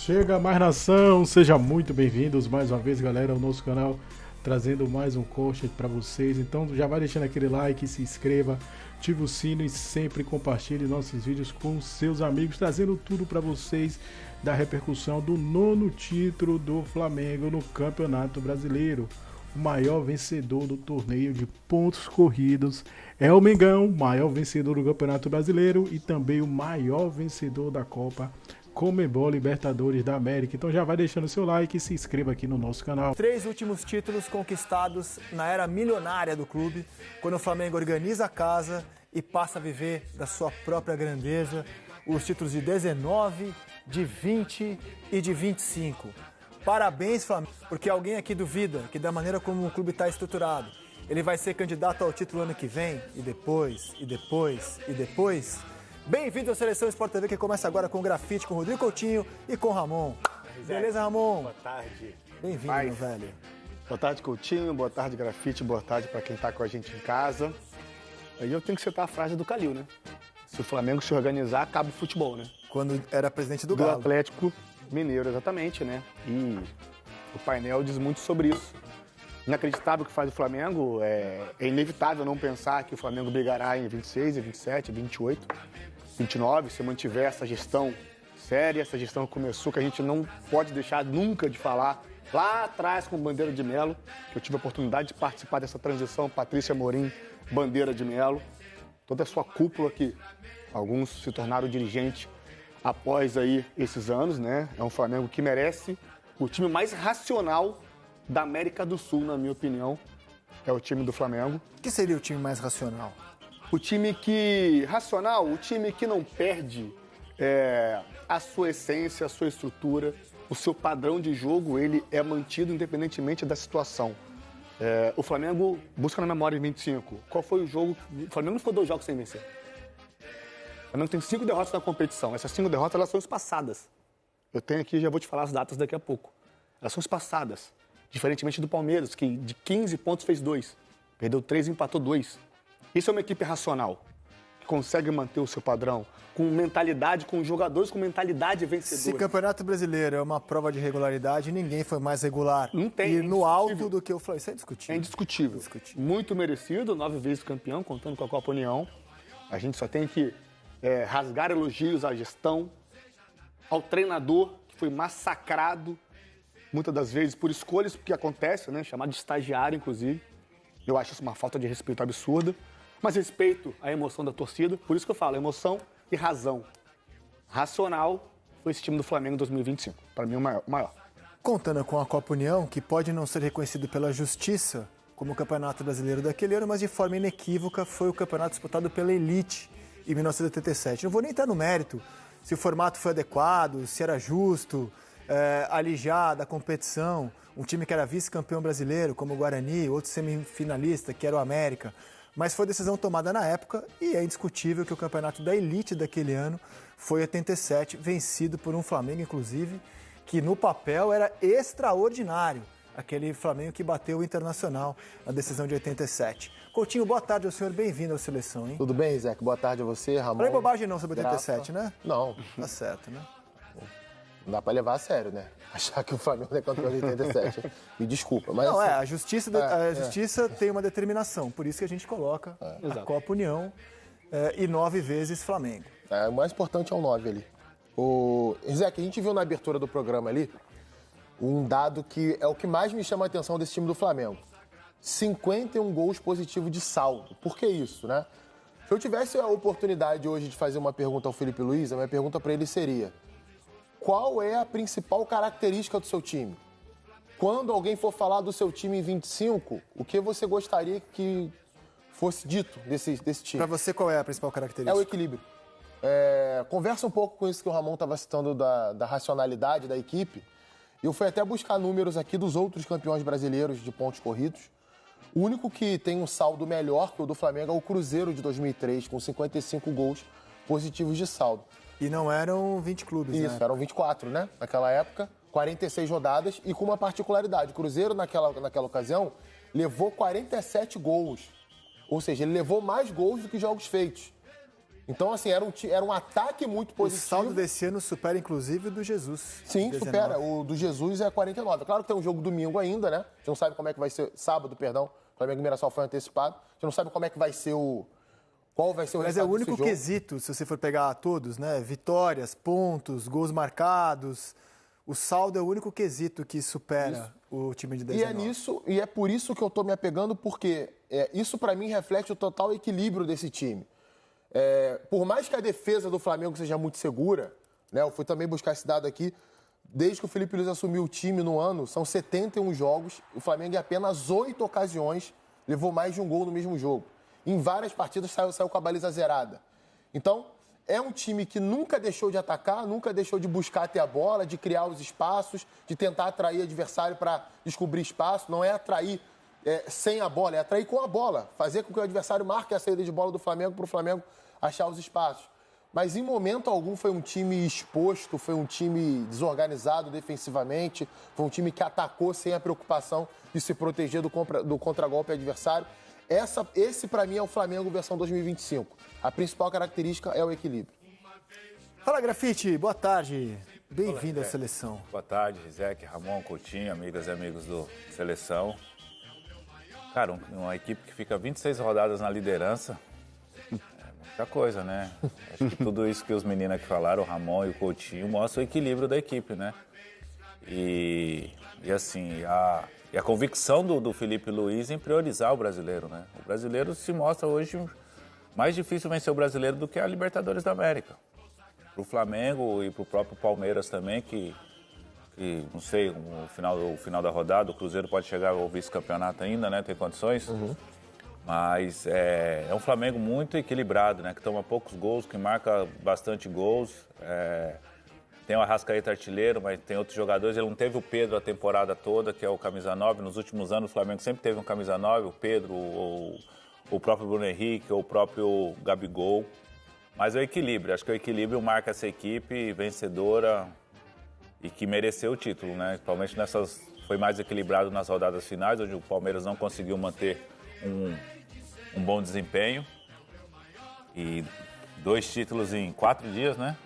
Chega mais nação, sejam muito bem-vindos mais uma vez, galera, ao nosso canal, trazendo mais um corte para vocês. Então já vai deixando aquele like, se inscreva, ative o sino e sempre compartilhe nossos vídeos com seus amigos, trazendo tudo para vocês da repercussão do 9º título do Flamengo no Campeonato Brasileiro. O maior vencedor do torneio de pontos corridos é o Mengão, maior vencedor do Campeonato Brasileiro e também o maior vencedor da Copa Conmebol Libertadores da América. Então já vai deixando seu like e se inscreva aqui no nosso canal. 3 últimos títulos conquistados na era milionária do clube, quando o Flamengo organiza a casa e passa a viver da sua própria grandeza. Os títulos de 19, de 20 e de 25. Parabéns, Flamengo, porque alguém aqui duvida que da maneira como o clube está estruturado, ele vai ser candidato ao título ano que vem, e depois, e depois, e depois. Bem-vindo à Seleção Sport TV, que começa agora com o Grafite, com o Rodrigo Coutinho e com o Ramon. Beleza, Ramon? Boa tarde. Bem-vindo, meu velho. Boa tarde, Coutinho. Boa tarde, Grafite. Boa tarde para quem está com a gente em casa. Aí eu tenho que citar a frase do Calil, né? Se o Flamengo se organizar, acaba o futebol, né? Quando era presidente do Do Galo. Atlético Mineiro, exatamente, né? E o painel diz muito sobre isso. Inacreditável o que faz o Flamengo. É inevitável não pensar que o Flamengo brigará em 26, 27, 28, 29, se mantiver essa gestão séria, essa gestão que começou, que a gente não pode deixar nunca de falar. Lá atrás, com Bandeira de Melo, que eu tive a oportunidade de participar dessa transição, Patrícia Amorim, Bandeira de Melo, toda a sua cúpula que alguns se tornaram dirigentes após aí esses anos, né? É um Flamengo que merece o time mais racional da América do Sul, na minha opinião, é o time do Flamengo. O que seria o time mais racional? O time racional, o time que não perde a sua essência, a sua estrutura, o seu padrão de jogo, ele é mantido independentemente da situação. O Flamengo busca na memória em 25. Qual foi o jogo? O Flamengo não ficou 2 jogos sem vencer. O Flamengo tem 5 derrotas na competição. Essas 5 derrotas, elas são espaçadas. Eu tenho aqui, já vou te falar as datas daqui a pouco. Elas são espaçadas. Diferentemente do Palmeiras, que de 15 pontos fez 2. Perdeu 3 e empatou 2. Isso é uma equipe racional, que consegue manter o seu padrão, com mentalidade, com jogadores com mentalidade vencedora. Se Campeonato Brasileiro é uma prova de regularidade, ninguém foi mais regular. Não tem. E no alto do que o Flamengo. Isso é indiscutível. É indiscutível. Muito merecido, 9 vezes campeão, contando com a Copa União. A gente só tem que rasgar elogios à gestão, ao treinador, que foi massacrado, muitas das vezes, por escolhas que acontecem, né? Chamado de estagiário, inclusive. Eu acho isso uma falta de respeito absurda. Mas respeito à emoção da torcida, por isso que eu falo, emoção e razão. Racional foi esse time do Flamengo em 2025, para mim o maior. Contando com a Copa União, que pode não ser reconhecido pela justiça como o Campeonato Brasileiro daquele ano, mas de forma inequívoca foi o campeonato disputado pela Elite em 1987. Não vou nem entrar no mérito se o formato foi adequado, se era justo, alijar da competição um time que era vice-campeão brasileiro, como o Guarani, outro semifinalista, que era o América. Mas foi decisão tomada na época e é indiscutível que o campeonato da Elite daquele ano foi 87, vencido por um Flamengo, inclusive, que no papel era extraordinário. Aquele Flamengo que bateu o Internacional na decisão de 87. Coutinho, boa tarde ao senhor, bem-vindo à Seleção, hein? Tudo bem, Zé? Boa tarde a você, Ramon. Falei bobagem não sobre 87, né? Não. Tá certo, né? Não dá pra levar a sério, né? Achar que o Flamengo é campeão de 87. Me desculpa, mas... Não, assim, a justiça tem uma determinação, por isso que a gente coloca a Copa União e 9 vezes Flamengo. O mais importante é o 9 ali. Zé, que a gente viu na abertura do programa ali, um dado que é o que mais me chama a atenção desse time do Flamengo. 51 gols positivos de saldo. Por que isso, né? Se eu tivesse a oportunidade hoje de fazer uma pergunta ao Felipe Luiz, a minha pergunta para ele seria: qual é a principal característica do seu time? Quando alguém for falar do seu time em 25, o que você gostaria que fosse dito desse time? Para você, qual é a principal característica? É o equilíbrio. Conversa um pouco com isso que o Ramon estava citando da racionalidade da equipe. Eu fui até buscar números aqui dos outros campeões brasileiros de pontos corridos. O único que tem um saldo melhor que o do Flamengo é o Cruzeiro de 2003, com 55 gols positivos de saldo. E não eram 20 clubes, né? Isso, eram 24, né? Naquela época, 46 rodadas e com uma particularidade. O Cruzeiro, naquela ocasião, levou 47 gols. Ou seja, ele levou mais gols do que jogos feitos. Então, assim, era um ataque muito positivo. O saldo desse ano supera, inclusive, o do Jesus. Sim, 19. supera. O do Jesus é 49. Claro que tem um jogo domingo ainda, né? A gente não sabe como é que vai ser... Sábado, perdão. O Flamengo e Mirassol foi antecipado. A gente não sabe como é que vai ser qual vai ser o Mas é resultado o único desse jogo. quesito, se você for pegar todos, né? Vitórias, pontos, gols marcados. O saldo é o único quesito que supera o time de 19. E é por isso que eu tô me apegando, porque isso para mim reflete o total equilíbrio desse time. Por mais que a defesa do Flamengo seja muito segura, né? Eu fui também buscar esse dado aqui. Desde que o Felipe Luiz assumiu o time no ano, são 71 jogos. O Flamengo, em apenas 8 ocasiões, levou mais de um gol no mesmo jogo. Em várias partidas, saiu com a baliza zerada. Então, é um time que nunca deixou de atacar, nunca deixou de buscar ter a bola, de criar os espaços, de tentar atrair adversário para descobrir espaço. Não é atrair sem a bola, é atrair com a bola. Fazer com que o adversário marque a saída de bola do Flamengo para o Flamengo achar os espaços. Mas em momento algum foi um time exposto, foi um time desorganizado defensivamente, foi um time que atacou sem a preocupação de se proteger do contragolpe adversário. Esse para mim é o Flamengo versão 2025. A principal característica é o equilíbrio. Fala, Grafite, boa tarde. Bem-vindo à Seleção. Boa tarde, Rizek, Ramon, Coutinho, amigas e amigos do Seleção. Cara, uma equipe que fica 26 rodadas na liderança, muita coisa, né? Acho que tudo isso que os meninos aqui falaram, o Ramon e o Coutinho, mostra o equilíbrio da equipe, né? E assim, a convicção do Felipe Luiz em priorizar o brasileiro, né? O brasileiro se mostra hoje mais difícil vencer o brasileiro do que a Libertadores da América. Pro Flamengo e pro próprio Palmeiras também, que não sei, o final da rodada, o Cruzeiro pode chegar ao vice-campeonato ainda, né? Tem condições. Mas é um Flamengo muito equilibrado, né? Que toma poucos gols, que marca bastante gols. Tem o Arrascaeta artilheiro, mas tem outros jogadores. Ele não teve o Pedro a temporada toda, que é o camisa 9. Nos últimos anos o Flamengo sempre teve um camisa 9, o Pedro, o próprio Bruno Henrique, ou o próprio Gabigol. Mas é o equilíbrio. Acho que o equilíbrio marca essa equipe vencedora e que mereceu o título, né? Principalmente foi mais equilibrado nas rodadas finais, onde o Palmeiras não conseguiu manter um bom desempenho. E 2 títulos em 4 dias, né?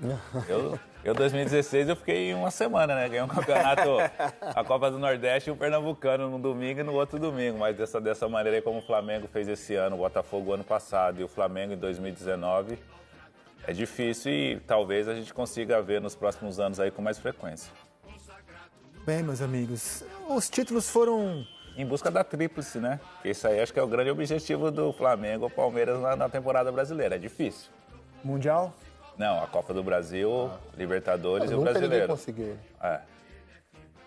Eu 2016, eu fiquei uma semana, né? Ganhei um campeonato, a Copa do Nordeste e o Pernambucano no domingo e no outro domingo. Mas dessa maneira aí, como o Flamengo fez esse ano, o Botafogo ano passado e o Flamengo em 2019, é difícil e talvez a gente consiga ver nos próximos anos aí com mais frequência. Bem, meus amigos, os títulos foram... Em busca da tríplice, né? Isso aí acho que é o grande objetivo do Flamengo ou Palmeiras na temporada brasileira. É difícil. Mundial? Não, a Copa do Brasil, Libertadores e o Nunca Brasileiro. ninguém conseguiu.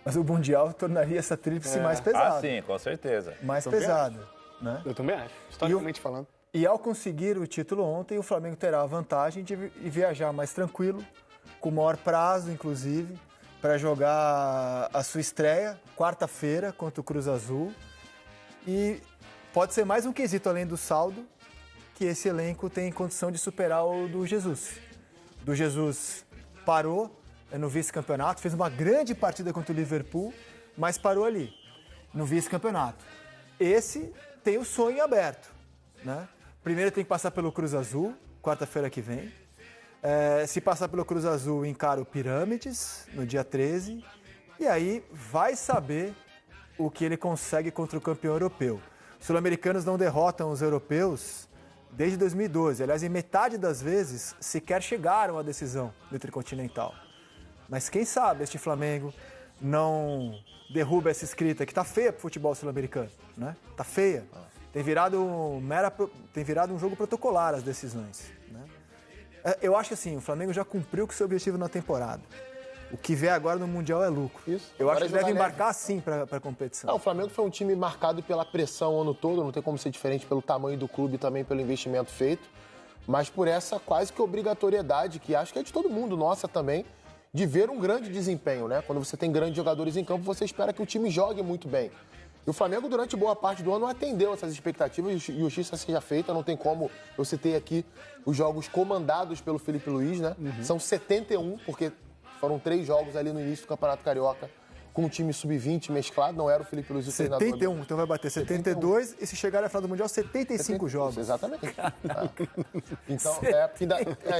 Mas o Mundial tornaria essa tríplice mais pesada. Ah, sim, com certeza. Mais pesada, né? Eu também acho, historicamente falando. E ao conseguir o título ontem, o Flamengo terá a vantagem de viajar mais tranquilo, com maior prazo, inclusive, para jogar a sua estreia, quarta-feira, contra o Cruz Azul. E pode ser mais um quesito, além do saldo, que esse elenco tem condição de superar o do Jesus. Do Jesus parou no vice-campeonato, fez uma grande partida contra o Liverpool, mas parou ali, no vice-campeonato. Esse tem o sonho aberto, né? Primeiro tem que passar pelo Cruz Azul, quarta-feira que vem. Se passar pelo Cruz Azul, encara o Pirâmides, no dia 13. E aí vai saber o que ele consegue contra o campeão europeu. Os sul-americanos não derrotam os europeus desde 2012. Aliás, em metade das vezes, sequer chegaram à decisão do Intercontinental. Mas quem sabe este Flamengo não derruba essa escrita, que tá feia pro futebol sul-americano, né? Tá feia. Tem virado um jogo protocolar as decisões, né? Eu acho que assim, o Flamengo já cumpriu com o seu objetivo na temporada. O que vier agora no Mundial é lucro. Isso. Eu Agora acho que deve jogar embarcar assim para a competição. O Flamengo foi um time marcado pela pressão o ano todo, não tem como ser diferente pelo tamanho do clube e também pelo investimento feito, mas por essa quase que obrigatoriedade, que acho que é de todo mundo, nossa também, de ver um grande desempenho, né? Quando você tem grandes jogadores em campo, você espera que o time jogue muito bem. E o Flamengo, durante boa parte do ano, atendeu essas expectativas e justiça seja feita. Não tem como, eu citei aqui os jogos comandados pelo Felipe Luiz, né? São 71, porque foram 3 jogos ali no início do Campeonato Carioca com um time sub-20 mesclado, não era o Felipe Luiz o treinador. 71, então vai bater 72 e se chegar na final do Mundial, 75 jogos. Exatamente. Então,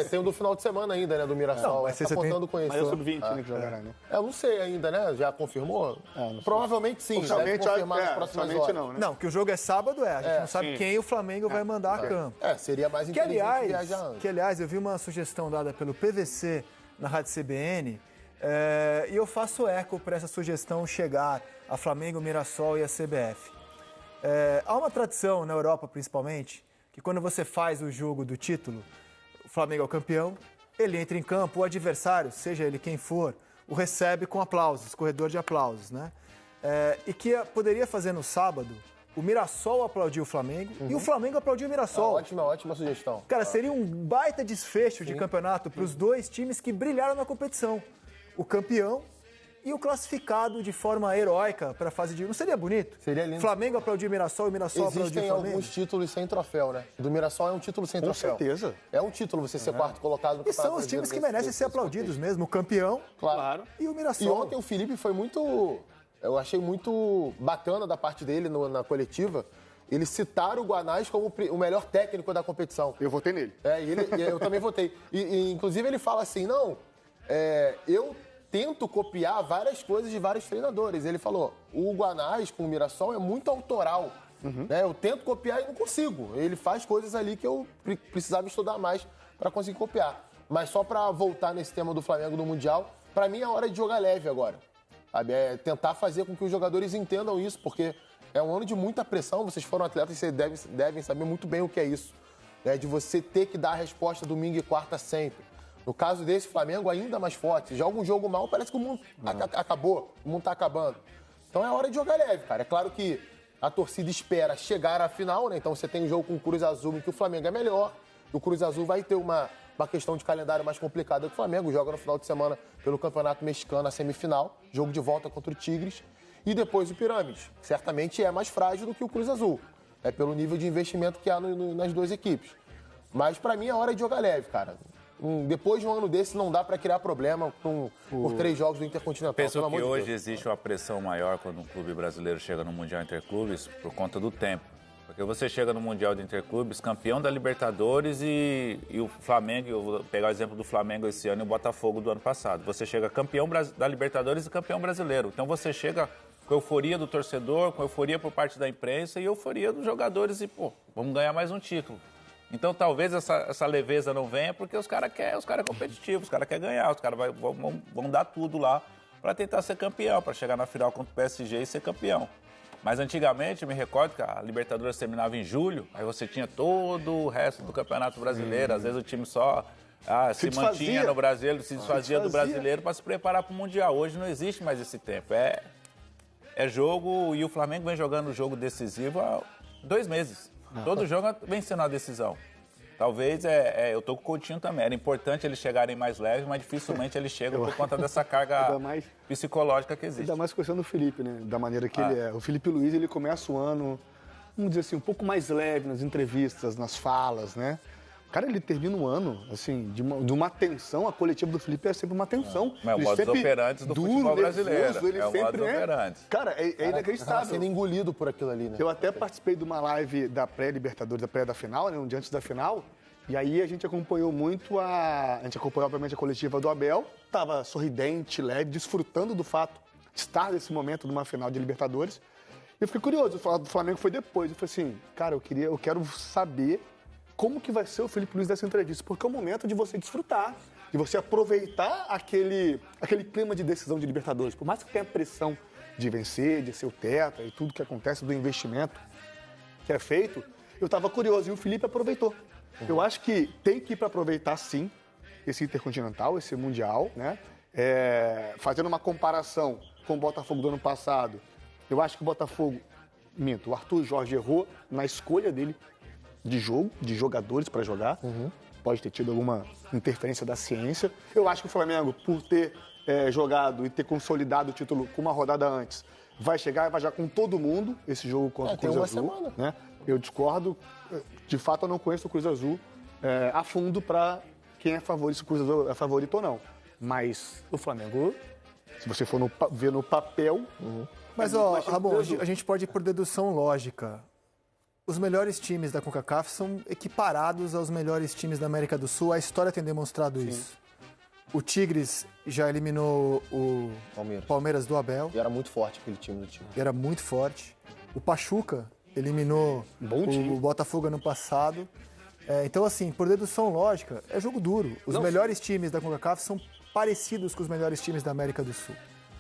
tem o do final de semana ainda, né, do Mirassol. Não, vai ser tá contando com isso. Mas é o sub-20, né, que jogará, né? Eu não sei ainda, né? Já confirmou? Provavelmente sim. Oficialmente, deve confirmar nas próximas horas. não, né? Não, que o jogo é sábado, a gente não sabe quem o Flamengo vai mandar a campo. Seria mais Que inteligente viajar antes. aliás, eu vi uma sugestão dada pelo PVC na Rádio CBN e eu faço eco para essa sugestão chegar a Flamengo, Mirassol e a CBF. Há uma tradição na Europa, principalmente, que quando você faz o jogo do título, o Flamengo é o campeão, ele entra em campo, o adversário, seja ele quem for, o recebe com aplausos, corredor de aplausos, né? E que poderia fazer no sábado o Mirassol aplaudir o Flamengo e o Flamengo aplaudir o Mirassol. Ótima sugestão. Cara, seria um baita desfecho de campeonato para os dois times que brilharam na competição. O campeão e o classificado de forma heróica para a fase de... Não seria bonito? Seria lindo. Flamengo aplaudir o Mirassol e o Mirassol aplaudir o Existem Flamengo. alguns títulos sem troféu, né? Do Mirassol é um título sem troféu. Com certeza. É um título você ser quarto colocado no E são os times que merecem ser aplaudidos mesmo. O campeão Claro. e o E Mirassol. ontem o Felipe foi muito... Eu achei muito bacana da parte dele na coletiva. Ele citar o Guanás como o melhor técnico da competição. Eu votei nele. Eu também votei. Inclusive, ele fala assim, eu tento copiar várias coisas de vários treinadores. Ele falou, o Guanás com o Mirassol é muito autoral. Né? Eu tento copiar e não consigo. Ele faz coisas ali que eu precisava estudar mais para conseguir copiar. Mas só para voltar nesse tema do Flamengo no Mundial, para mim é hora de jogar leve agora. Sabe? É tentar fazer com que os jogadores entendam isso, porque é um ano de muita pressão. Vocês foram atletas e vocês devem saber muito bem o que é isso. Né? De você ter que dar a resposta domingo e quarta sempre. No caso desse Flamengo, ainda mais forte. Se joga um jogo mal, parece que o mundo acabou, o mundo tá acabando. Então é hora de jogar leve, cara. É claro que a torcida espera chegar à final, né? Então você tem um jogo com o Cruz Azul em que o Flamengo é melhor. O Cruz Azul vai ter uma questão de calendário mais complicada que o Flamengo. Joga no final de semana pelo Campeonato Mexicano, a semifinal. Jogo de volta contra o Tigres. E depois o Pirâmides. Certamente é mais frágil do que o Cruz Azul. Pelo nível de investimento que há nas duas equipes. Mas pra mim é hora de jogar leve, cara. Depois de um ano desse não dá pra criar problema por 3 jogos do Intercontinental. Penso que hoje existe uma pressão maior quando um clube brasileiro chega no Mundial Interclubes por conta do tempo. Porque você chega no Mundial de Interclubes, campeão da Libertadores e o Flamengo, eu vou pegar o exemplo do Flamengo esse ano e o Botafogo do ano passado. Você chega campeão da Libertadores e campeão brasileiro. Então você chega com euforia do torcedor, com euforia por parte da imprensa e euforia dos jogadores e, vamos ganhar mais um título. Então talvez essa leveza não venha porque os caras competitivos, os caras querem ganhar, os caras vão dar tudo lá para tentar ser campeão, para chegar na final contra o PSG e ser campeão. Mas antigamente, eu me recordo que a Libertadores terminava em julho, aí você tinha todo o resto do Campeonato Brasileiro, às vezes o time só se mantinha no Brasil, se desfazia do brasileiro para se preparar para o Mundial. Hoje não existe mais esse tempo, é jogo e o Flamengo vem jogando o jogo decisivo há 2 meses. Todo jogo vem sendo a decisão. Talvez, eu tô com o Coutinho também. Era importante eles chegarem mais leves, mas dificilmente eles chegam por conta dessa carga psicológica que existe. Ainda mais questão do Felipe, né? Da maneira que ele é. O Felipe Luiz, ele começa o ano, vamos dizer assim, um pouco mais leve nas entrevistas, nas falas, né? Cara, ele termina um ano, assim, de uma tensão. A coletiva do Felipe é sempre uma tensão. É o modus operandi do futebol brasileiro. Ele é o modus operandi. Cara, é inacreditável. Sendo engolido por aquilo ali, né? Eu até participei de uma live da pré-Libertadores, da final, né? Um dia antes da final. E aí a gente acompanhou muito obviamente, a coletiva do Abel. Tava sorridente, leve, desfrutando do fato de estar nesse momento numa final de Libertadores. E eu fiquei curioso, o do Flamengo foi depois. Eu falei assim, cara, eu quero saber como que vai ser o Felipe Luiz dessa entrevista, porque é o momento de você desfrutar, de você aproveitar aquele clima de decisão de Libertadores. Por mais que tenha pressão de vencer, de ser o tetra e tudo que acontece do investimento que é feito, eu estava curioso e o Felipe aproveitou. Eu acho que tem que ir para aproveitar, sim, esse Intercontinental, esse Mundial, né? Fazendo uma comparação com o Botafogo do ano passado, eu acho que o Botafogo, o Arthur Jorge errou na escolha dele de jogo, de jogadores para jogar. Pode ter tido alguma interferência da ciência. Eu acho que o Flamengo, por ter jogado e ter consolidado o título com uma rodada antes, vai chegar e vai jogar com todo mundo esse jogo contra o Cruz Azul. Semana. Né? Eu discordo. De fato, eu não conheço o Cruz Azul a fundo para quem é favorito, se o Cruz Azul é favorito ou não. Mas o Flamengo Se você for ver no papel... Mas, Ramon, a gente pode ir por dedução lógica. Os melhores times da CONCACAF são equiparados aos melhores times da América do Sul. A história tem demonstrado isso. O Tigres já eliminou o Palmeiras do Abel. E era muito forte aquele time do time. Era muito forte. O Pachuca eliminou o Botafogo ano passado. Então, assim, por dedução lógica, é jogo duro. Os melhores times da CONCACAF são parecidos com os melhores times da América do Sul.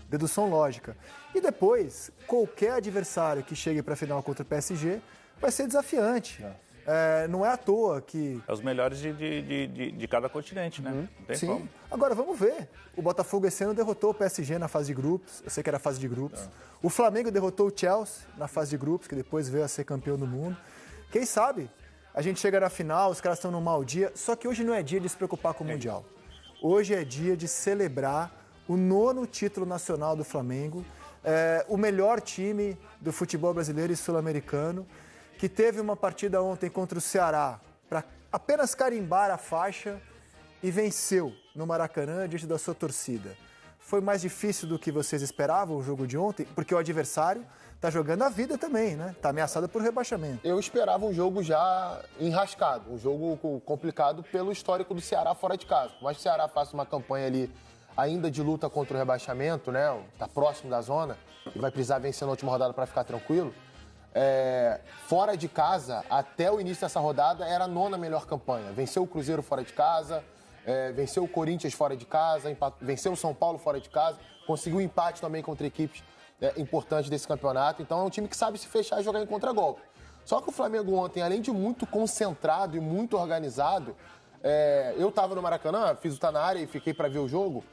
Dedução lógica. E depois, qualquer adversário que chegue para a final contra o PSG vai ser desafiante. Não é à toa que... É os melhores de cada continente, né? Não tem como. Agora, vamos ver. O Botafogo esse ano derrotou o PSG na fase de grupos. Eu sei que era a fase de grupos. O Flamengo derrotou o Chelsea na fase de grupos, que depois veio a ser campeão do mundo. Quem sabe a gente chega na final, os caras estão num mau dia. Só que hoje não é dia de se preocupar com o Mundial. Hoje é dia de celebrar o 9º título nacional do Flamengo. O melhor time do futebol brasileiro e sul-americano, que teve uma partida ontem contra o Ceará para apenas carimbar a faixa e venceu no Maracanã diante da sua torcida. Foi mais difícil do que vocês esperavam o jogo de ontem, porque o adversário está jogando a vida também, né? Está ameaçado por rebaixamento. Eu esperava um jogo já enrascado, um jogo complicado pelo histórico do Ceará fora de casa. Mas o Ceará faça uma campanha ali ainda de luta contra o rebaixamento, né? Está próximo da zona e vai precisar vencer na última rodada para ficar tranquilo. Fora de casa, até o início dessa rodada, era a 9ª melhor campanha. Venceu o Cruzeiro fora de casa, venceu o Corinthians fora de casa, venceu o São Paulo fora de casa, conseguiu empate também contra equipes importantes desse campeonato. Então é um time que sabe se fechar e jogar em contragolpe. Só que o Flamengo ontem, além de muito concentrado e muito organizado, eu estava no Maracanã, fiz o Tá Na Área e fiquei para ver o jogo.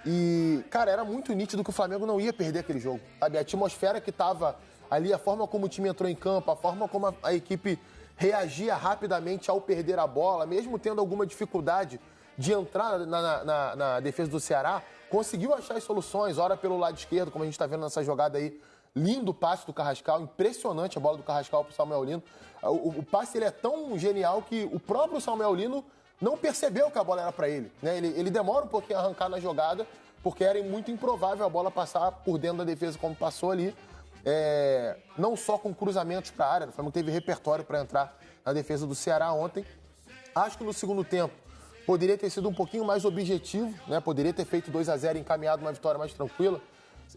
E, cara, era muito nítido que o Flamengo não ia perder aquele jogo. Sabe? A atmosfera que estava ali, a forma como o time entrou em campo, a forma como a equipe reagia rapidamente ao perder a bola, mesmo tendo alguma dificuldade de entrar na defesa do Ceará, conseguiu achar as soluções, ora pelo lado esquerdo, como a gente está vendo nessa jogada aí, lindo passe do Carrascal, impressionante a bola do Carrascal para o Samuel Lino. O passe ele é tão genial que o próprio Samuel Lino não percebeu que a bola era para ele, né? Ele demora um pouquinho a arrancar na jogada, porque era muito improvável a bola passar por dentro da defesa como passou ali. Não só com cruzamentos para a área, o Flamengo teve repertório para entrar na defesa do Ceará ontem. Acho que no segundo tempo poderia ter sido um pouquinho mais objetivo, né? Poderia ter feito 2-0 e encaminhado uma vitória mais tranquila.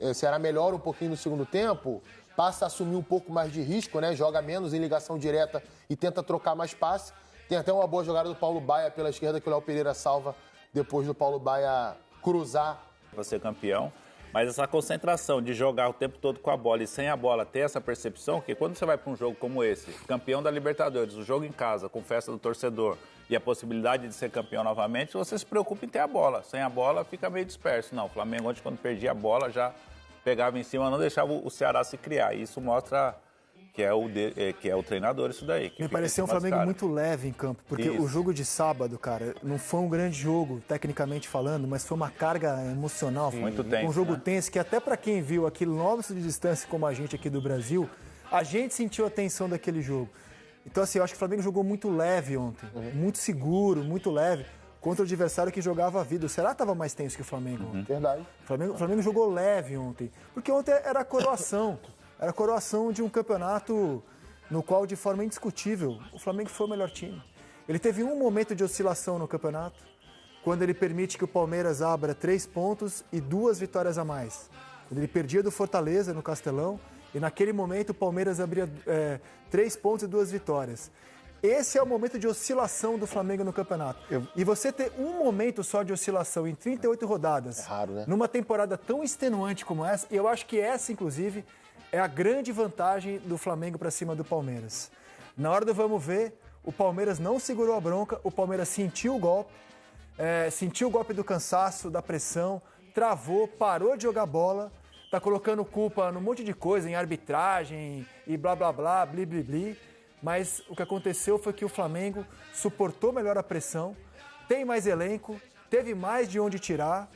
O Ceará melhora um pouquinho no segundo tempo, passa a assumir um pouco mais de risco, né? Joga menos em ligação direta e tenta trocar mais passe. Tem até uma boa jogada do Paulo Baia pela esquerda que o Léo Pereira salva depois do Paulo Baia cruzar. Para ser campeão, mas essa concentração de jogar o tempo todo com a bola e sem a bola, ter essa percepção que quando você vai para um jogo como esse, campeão da Libertadores, o jogo em casa, com festa do torcedor e a possibilidade de ser campeão novamente, você se preocupa em ter a bola. Sem a bola fica meio disperso. Não, o Flamengo ontem quando perdia a bola já pegava em cima, não deixava o Ceará se criar. E isso mostra que é o treinador isso daí. Que me pareceu um Flamengo muito leve em campo, porque o jogo de sábado, cara, não foi um grande jogo, tecnicamente falando, mas foi uma carga emocional. Muito tenso, um jogo né? tenso que até para quem viu aqui quilômetros de distância como a gente aqui do Brasil, a gente sentiu a tensão daquele jogo. Então, assim, eu acho que o Flamengo jogou muito leve ontem, muito seguro, muito leve, contra o adversário que jogava a vida. O Ceará estava mais tenso que o Flamengo ontem. Verdade. O Flamengo jogou leve ontem, porque ontem era a coroação. Era a coroação de um campeonato no qual, de forma indiscutível, o Flamengo foi o melhor time. Ele teve um momento de oscilação no campeonato, quando ele permite que o Palmeiras abra 3 pontos e 2 vitórias a mais. Quando ele perdia do Fortaleza no Castelão, e naquele momento o Palmeiras abria 3 pontos e 2 vitórias. Esse é o momento de oscilação do Flamengo no campeonato. E você ter um momento só de oscilação em 38 rodadas, é raro, né? Numa temporada tão extenuante como essa, e eu acho que essa, inclusive, é a grande vantagem do Flamengo para cima do Palmeiras. Na hora do vamos ver, o Palmeiras não segurou a bronca, o Palmeiras sentiu o golpe do cansaço, da pressão, travou, parou de jogar bola, tá colocando culpa num monte de coisa, em arbitragem e blá blá blá, bli bli bli. Mas o que aconteceu foi que o Flamengo suportou melhor a pressão, tem mais elenco, teve mais de onde tirar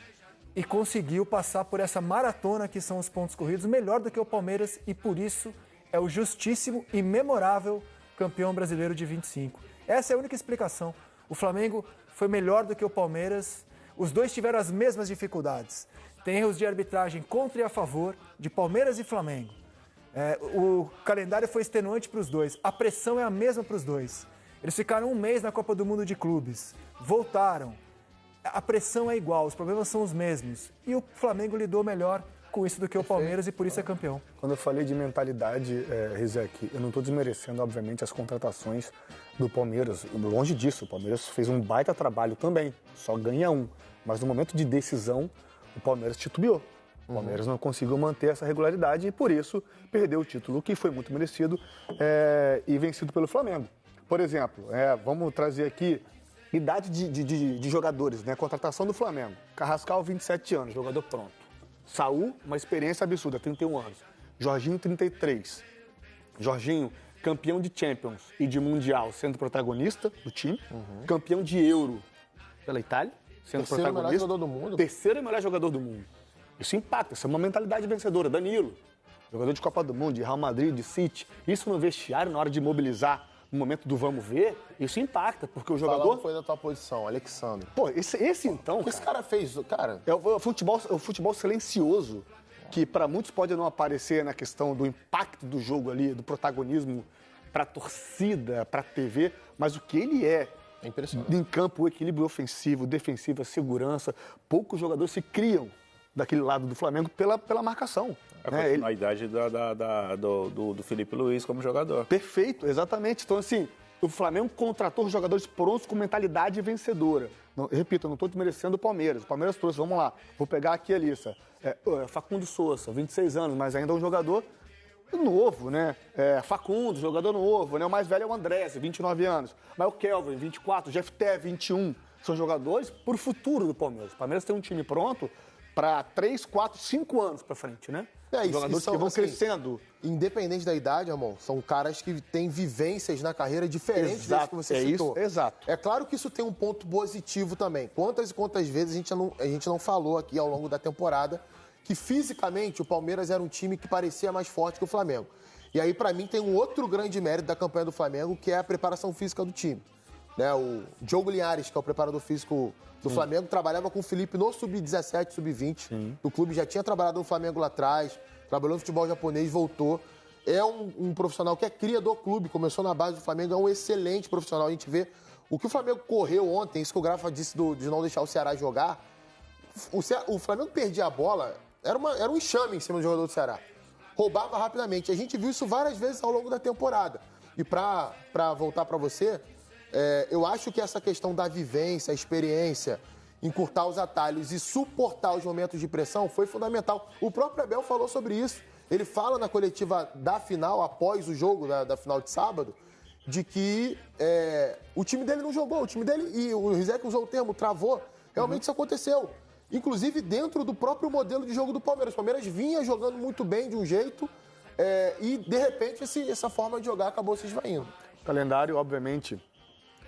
e conseguiu passar por essa maratona que são os pontos corridos melhor do que o Palmeiras e por isso é o justíssimo e memorável campeão brasileiro de 25. Essa é a única explicação. O Flamengo foi melhor do que o Palmeiras, os dois tiveram as mesmas dificuldades. Tem erros de arbitragem contra e a favor de Palmeiras e Flamengo. O calendário foi extenuante para os dois. A pressão é a mesma para os dois. Eles ficaram um mês na Copa do Mundo de Clubes. Voltaram. A pressão é igual, os problemas são os mesmos. E o Flamengo lidou melhor com isso do que o Palmeiras e por isso é campeão. Quando eu falei de mentalidade, Rizek, eu não estou desmerecendo, obviamente, as contratações do Palmeiras. Longe disso, o Palmeiras fez um baita trabalho também, só ganha um. Mas no momento de decisão, o Palmeiras titubeou. O Palmeiras não conseguiu manter essa regularidade e, por isso, perdeu o título, que foi muito merecido e vencido pelo Flamengo. Por exemplo, vamos trazer aqui idade de jogadores, né? Contratação do Flamengo. Carrascal, 27 anos, jogador pronto. Saúl, uma experiência absurda, 31 anos. Jorginho, 33. Jorginho, campeão de Champions e de Mundial, sendo protagonista do time. Campeão de Euro pela Itália, sendo Terceiro protagonista. melhor jogador do mundo. Terceiro melhor jogador do mundo. Isso impacta, isso é uma mentalidade vencedora. Danilo, jogador de Copa do Mundo, de Real Madrid, de City. Isso no vestiário, na hora de mobilizar, no momento do vamos ver, isso impacta, porque o jogador... Falando foi da tua posição, Alexandre. Pô, esse então, O que esse cara, cara fez, cara? é o futebol silencioso, que para muitos pode não aparecer na questão do impacto do jogo ali, do protagonismo para a torcida, para a TV, mas o que ele é impressionante. em campo, o equilíbrio ofensivo, defensivo, a segurança, poucos jogadores se criam daquele lado do Flamengo pela marcação. A né? continuidade do Felipe Luiz como jogador. Perfeito, exatamente. Então, assim, o Flamengo contratou jogadores prontos com mentalidade vencedora. Não, repito, eu não estou desmerecendo o Palmeiras. O Palmeiras trouxe, vamos lá, vou pegar aqui a lista. Facundo Sousa, 26 anos, mas ainda é um jogador novo, né? Facundo, jogador novo, né? O mais velho é o Andrés, 29 anos. Mas o Kelvin, 24, Jeff Té, 21. São jogadores para o futuro do Palmeiras. O Palmeiras tem um time pronto para 3, 4, 5 anos para frente, né? Jogadores que vão crescendo. Independente da idade, irmão, são caras que têm vivências na carreira diferentes das que você citou. Isso, exato. É claro que isso tem um ponto positivo também. Quantas e quantas vezes a gente não falou aqui ao longo da temporada que fisicamente o Palmeiras era um time que parecia mais forte que o Flamengo. E aí, pra mim, tem um outro grande mérito da campanha do Flamengo, que é a preparação física do time. Né? O Diogo Linhares, que é o preparador físico do Flamengo, trabalhava com o Felipe no Sub-17, Sub-20. O clube já tinha trabalhado no Flamengo lá atrás, trabalhou no futebol japonês, voltou. É um profissional que é cria do clube, começou na base do Flamengo, é um excelente profissional. A gente vê o que o Flamengo correu ontem, isso que o Grafa disse de não deixar o Ceará jogar. O Flamengo perdia a bola, era um enxame em cima do jogador do Ceará. Roubava rapidamente. A gente viu isso várias vezes ao longo da temporada. E pra voltar pra você, eu acho que essa questão da vivência, a experiência, encurtar os atalhos e suportar os momentos de pressão foi fundamental. O próprio Abel falou sobre isso. Ele fala na coletiva da final, após o jogo da final de sábado, de que o time dele não jogou. O time dele, e o Rizek usou o termo, travou. Realmente isso aconteceu. Inclusive dentro do próprio modelo de jogo do Palmeiras. O Palmeiras vinha jogando muito bem de um jeito e, de repente, essa forma de jogar acabou se esvaindo. O calendário, obviamente,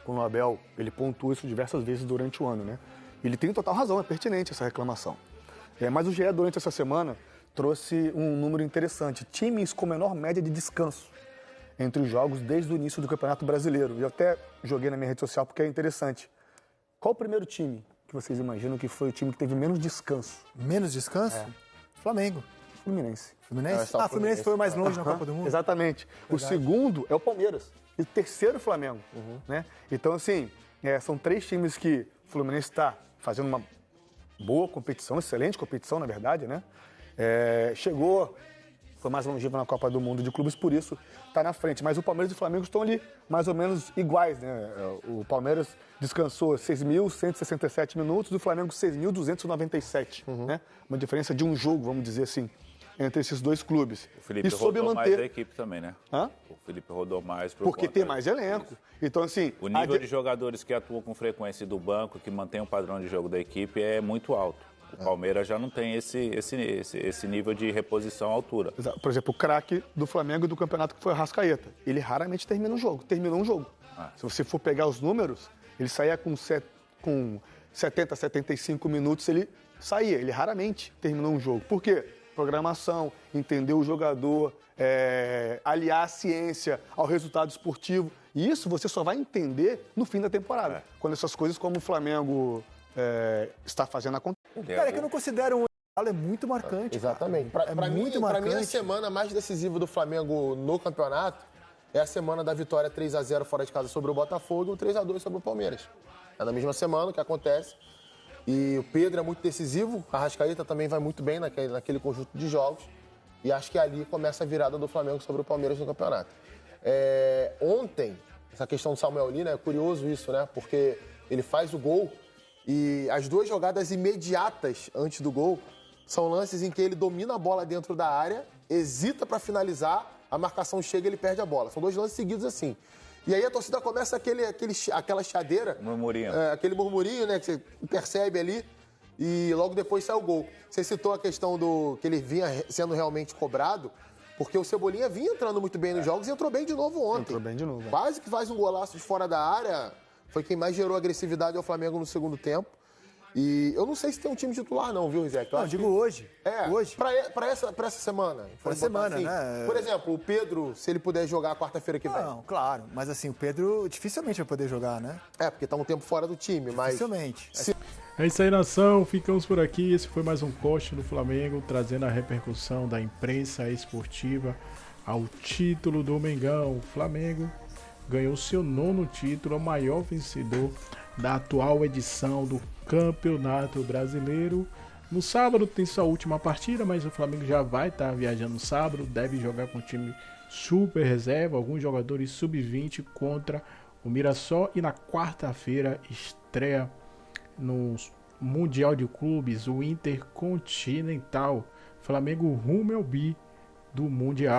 com o Abel, ele pontua isso diversas vezes durante o ano, né? Ele tem total razão, é pertinente essa reclamação. Mas o GE, durante essa semana, trouxe um número interessante. Times com menor média de descanso entre os jogos desde o início do Campeonato Brasileiro. Eu até joguei na minha rede social porque é interessante. Qual o primeiro time que vocês imaginam que foi o time que teve menos descanso? Menos descanso? Flamengo. Fluminense. Fluminense? O Fluminense foi o mais longe na Copa do Mundo. Exatamente. Verdade. O segundo é o Palmeiras. E o terceiro é o Flamengo. Né? Então, assim, são 3 times que o Fluminense está fazendo uma boa competição, excelente competição, na verdade, né? Foi mais longevo na Copa do Mundo de clubes, por isso está na frente. Mas o Palmeiras e o Flamengo estão ali mais ou menos iguais, né? O Palmeiras descansou 6.167 minutos, o Flamengo 6.297, né? Uma diferença de um jogo, vamos dizer assim, entre esses dois clubes. O Felipe rodou mais da equipe também, né? O Felipe rodou mais porque tem mais elenco. Então, assim... O nível de jogadores que atuam com frequência do banco, que mantém o padrão de jogo da equipe, é muito alto. O Palmeiras já não tem esse nível de reposição à altura. Por exemplo, o craque do Flamengo e do campeonato, que foi o Arrascaeta. Ele raramente terminou um jogo. Se você for pegar os números, ele saía com 70, 75 minutos, ele saía. Ele raramente terminou um jogo. Por quê? Programação, entender o jogador, aliar a ciência ao resultado esportivo. E isso você só vai entender no fim da temporada. Quando essas coisas como o Flamengo está fazendo acontecer. Cara, é que eu não considero um É muito marcante. Exatamente. Cara. Para mim, marcante. a semana mais decisiva do Flamengo no campeonato é a semana da vitória 3-0 fora de casa sobre o Botafogo e o 3-2 sobre o Palmeiras. É na mesma semana que acontece. E o Pedro é muito decisivo, a Arrascaeta também vai muito bem naquele conjunto de jogos. E acho que ali começa a virada do Flamengo sobre o Palmeiras no campeonato. Ontem, essa questão do Samuel Lino, é curioso isso, né? Porque ele faz o gol e as duas jogadas imediatas antes do gol são lances em que ele domina a bola dentro da área, hesita para finalizar, a marcação chega e ele perde a bola. São dois lances seguidos assim. E aí a torcida começa aquela chadeira. Murmurinho. Aquele murmurinho, né, que você percebe ali. E logo depois sai o gol. Você citou a questão do que ele vinha sendo realmente cobrado, porque o Cebolinha vinha entrando muito bem nos jogos e entrou bem de novo ontem. Entrou bem de novo. Quase que faz um golaço de fora da área. Foi quem mais gerou agressividade ao Flamengo no segundo tempo. E eu não sei se tem um time titular não, viu, Rizek? Não, digo hoje. Hoje. Pra essa semana. Pra semana, assim, né? Por exemplo, o Pedro, se ele puder jogar quarta-feira que vem. Não, claro. Mas assim, o Pedro dificilmente vai poder jogar, né? Porque tá um tempo fora do time, mas... Dificilmente. É isso aí, nação. Ficamos por aqui. Esse foi mais um Coxa do Flamengo, trazendo a repercussão da imprensa esportiva ao título do Mengão. O Flamengo ganhou seu 9º título, o maior vencedor da atual edição do Campeonato Brasileiro. No sábado tem sua última partida, mas o Flamengo já vai estar viajando no sábado, deve jogar com o time super reserva, alguns jogadores sub-20 contra o Mirassol, e na quarta-feira estreia no Mundial de Clubes, o Intercontinental. Flamengo rumo ao bi do Mundial.